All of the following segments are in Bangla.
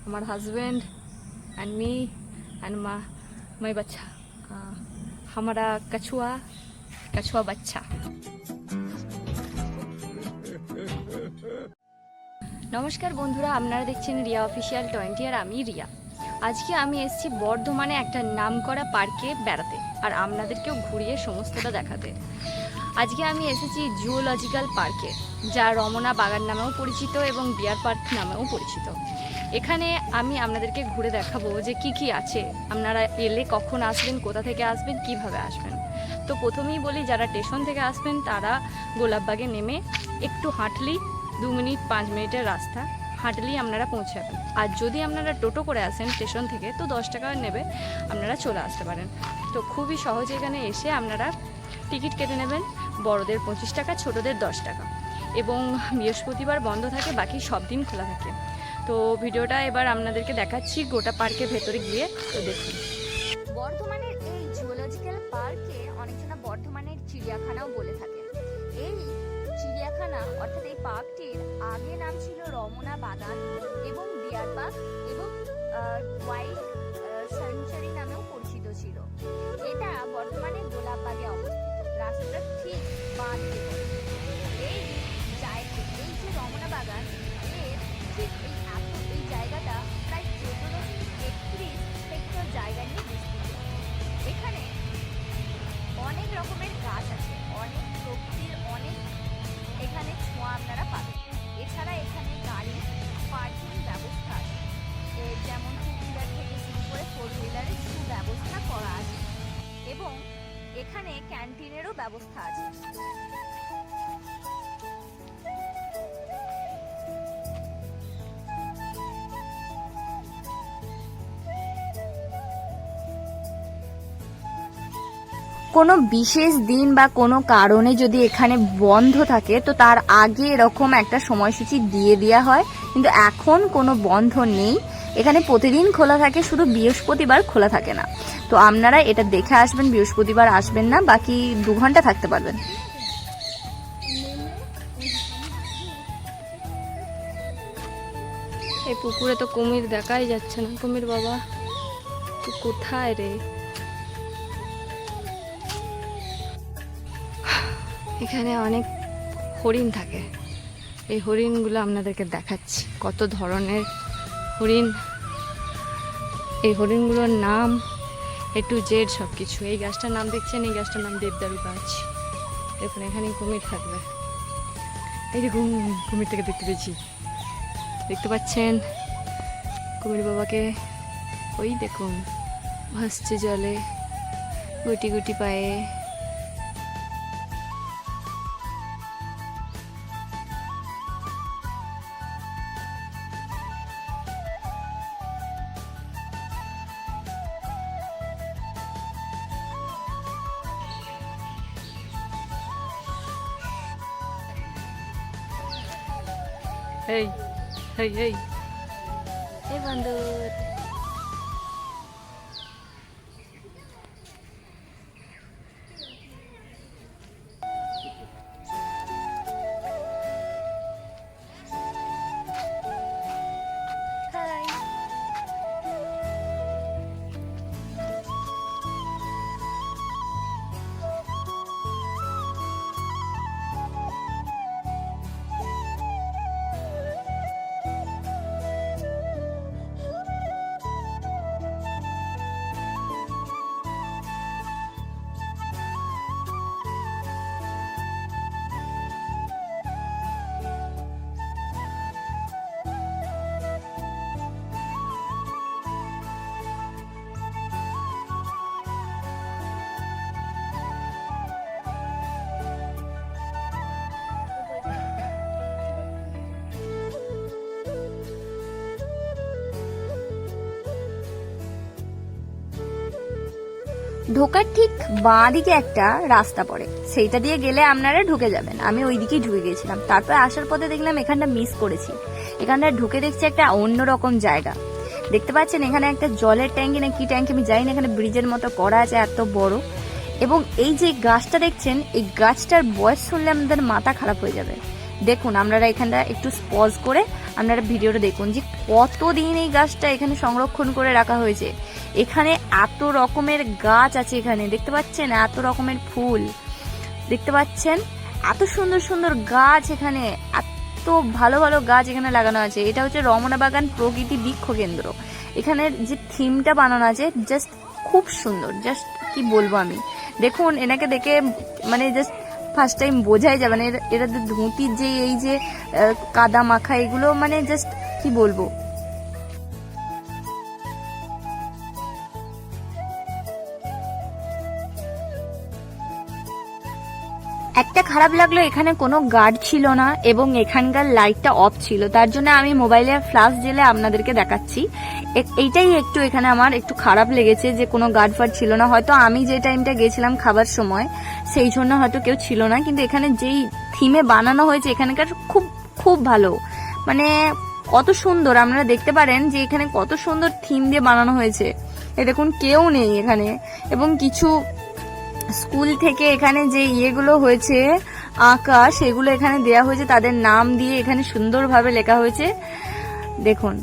हमारा husband and me and my बच्चा, हमारा कछुआ कछुआ बच्चा। नमस्कार बंधुरा, আপনারা দেখছেন রিয়া অফিশিয়াল 20 আর আমি রিয়া। আজকে আমি এসেছি বর্ধমানে একটা নামকরা পার্কে বেড়াতে আর আপনাদেরকেও ঘুরিয়ে সমস্তটা দেখাতে। আজকে আমি এসেছি জুওলজিক্যাল পার্কে, যা রমনা বাগান নামেও পরিচিত এবং বিয়ার পার্ক নামেও পরিচিত। এখানে আমি আপনাদেরকে ঘুরে দেখাবো যে কি কি আছে, আপনারা এলে কখন আসবেন, কোথা থেকে আসবেন, কিভাবে আসবেন। তো প্রথমেই বলি, যারা স্টেশন থেকে আসবেন তারা গোলাপবাগে নেমে একটু হাঁটলেই 2 মিনিট 5 মিনিটের রাস্তা হাঁটলেই আপনারা পৌঁছাবেন। আর যদি আপনারা টোটো করে আসেন স্টেশন থেকে তো 10 টাকা নেবে, আপনারা চলে আসতে পারেন। তো খুবই সহজে এখানে এসে আপনারা টিকিট কেটে নেবেন। বড়দের 25 টাকা, ছোটদের 10 টাকা, এবং বৃহস্পতিবার বন্ধ থাকে, বাকি সব দিন খোলা থাকে। তো ভিডিওটা এবার আপনাদেরকে দেখাচ্ছি গোটা পার্কের ভেতরে গিয়ে, তো দেখুন। বর্ধমানের এই জুওলজিক্যাল পার্কে অনেকজনা বর্ধমানের চিড়িয়াখানাও বলে থাকে। এই চিড়িয়াখানা অর্থাৎ এই পার্কটির আগে নাম ছিল রমনা বাগান এবং ডিয়ার পার্ক এবং ওয়াইল্ড স্যাংচুয়ারি নামেও পরিচিত ছিল। এটা বর্তমানে গোলাপবাগে অবস্থিত, রাস্তাটা ঠিক বাঁ দিকে। এই যে রমনা বাগান, এর ঠিক এই জায়গাটা প্রায় 1431 হেক্টর জায়গা নিয়ে বিস্তৃত। এখানে অনেক রকমের গাছ আছে, অনেক প্রকৃতির অনেক এখানে ছোঁয়া আপনারা পাবেন। এছাড়া এখানে গাড়ি পার্কিং ব্যবস্থা আছে, যেমন 2 হুইলার থেকে শুরু করে 4 হুইলারের সুব্যবস্থা করা আছে এবং এখানে ক্যান্টিনেরও ব্যবস্থা আছে। কোনো বিশেষ দিন বা কোনো কারণে যদি এখানে বন্ধ থাকে তো তার আগে এরকম একটা সময়সূচি দিয়ে দেওয়া হয়, কিন্তু এখন কোনো বন্ধ নেই। এখানে প্রতিদিন খোলা থাকে, শুধু বৃহস্পতিবার খোলা থাকে না। তো আপনারা এটা দেখে আসবেন, বৃহস্পতিবার আসবেন না, বাকি 2 ঘন্টা থাকতে পারবেন। এই পুকুরে তো কুমির দেখাই যাচ্ছে না। কুমির বাবা তো কোথায় রে? এখানে অনেক হরিণ থাকে, এই হরিণগুলো আপনাদেরকে দেখাচ্ছি, কত ধরনের হরিণ। এই হরিণগুলোর নাম A to Z সব কিছু। এই গাছটার নাম দেখছেন, এই গাছটার নাম দেবদারু গাছ। দেখুন এখানে কুমির থাকবে। এই দেখুন কুমিরটাকে দেখতে পাচ্ছেন কুমির বাবাকে। ওই দেখুন ভাসছে জলে গুটি গুটি পায়ে। এই এই এই এই বান্দর, ঢোকার ঠিক বাঁ দিকে একটা রাস্তা পড়ে, সেইটা দিয়ে গেলে আপনারা ঢুকে যাবেন। আমি ওই দিকেই ঢুকে গেছিলাম, তারপর আসার পথে দেখলাম এখানটা মিস করেছি। এখানটা ঢুকে দেখছি একটা অন্যরকম জায়গা। দেখতে পাচ্ছেন এখানে একটা জলের ট্যাঙ্কি না কি ট্যাঙ্কি আমি জানি না, এখানে ব্রিজের মতো করা আছে এত বড়। এবং এই যে গাছটা দেখছেন, এই গাছটার বয়স শুনলে আমাদের মাথা খারাপ হয়ে যাবে। দেখুন আপনারা এখানটা একটু পজ করে আপনারা ভিডিওটা দেখুন যে কতদিন এই গাছটা এখানে সংরক্ষণ করে রাখা হয়েছে। এখানে এত রকমের গাছ আছে, এখানে দেখতে পাচ্ছেন এত রকমের ফুল দেখতে পাচ্ছেন, এত সুন্দর সুন্দর গাছ, এখানে এত ভালো ভালো গাছ এখানে লাগানো আছে। এটা হচ্ছে রমনা বাগান প্রকৃতি বৃক্ষ কেন্দ্র। এখানের যে থিমটা বানানো আছে জাস্ট খুব সুন্দর, জাস্ট কি বলবো আমি। দেখুন এনাকে দেখে মানে জাস্ট ফার্স্ট টাইম বোঝাই যাবে না এরা ধুতির যে এই যে কাদা মাখা এগুলো মানে জাস্ট কি বলবো। একটা খারাপ লাগলো, এখানে কোনো গার্ড ছিল না এবং এখানকার লাইটটা অফ ছিল, তার জন্য আমি মোবাইলের ফ্ল্যাশ জ্বেলে আপনাদেরকে দেখাচ্ছি। এইটাই একটু এখানে আমার একটু খারাপ লেগেছে যে কোনো গার্ড ফার্ড ছিল না। হয়তো আমি যে টাইমটা গেছিলাম খাবার সময় সেই জন্য হয়তো কেউ ছিল না, কিন্তু এখানে যেই থিমে বানানো হয়েছে এখানকার খুব খুব ভালো, মানে কত সুন্দর আপনারা দেখতে পারেন যে এখানে কত সুন্দর থিম দিয়ে বানানো হয়েছে। এ দেখুন কেউ নেই এখানে, এবং কিছু স্কুল থেকে এখানে যে ইয়েগুলো হয়েছে আঁকা সেগুলো এখানে দেয়া হয়েছে, তাদের নাম দিয়ে এখানে সুন্দরভাবে লেখা হয়েছে দেখুন।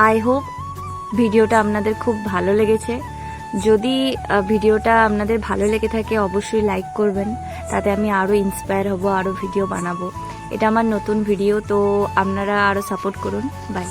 আই হোপ ভিডিওটা আপনাদের খুব ভালো লেগেছে। যদি ভিডিওটা আপনাদের ভালো লেগে থাকে অবশ্যই লাইক করবেন, তাতে আমি আরও ইন্সপায়ার হব, আরও ভিডিও বানাবো। এটা আমার নতুন ভিডিও, তো আপনারা আরও সাপোর্ট করুন। বাই।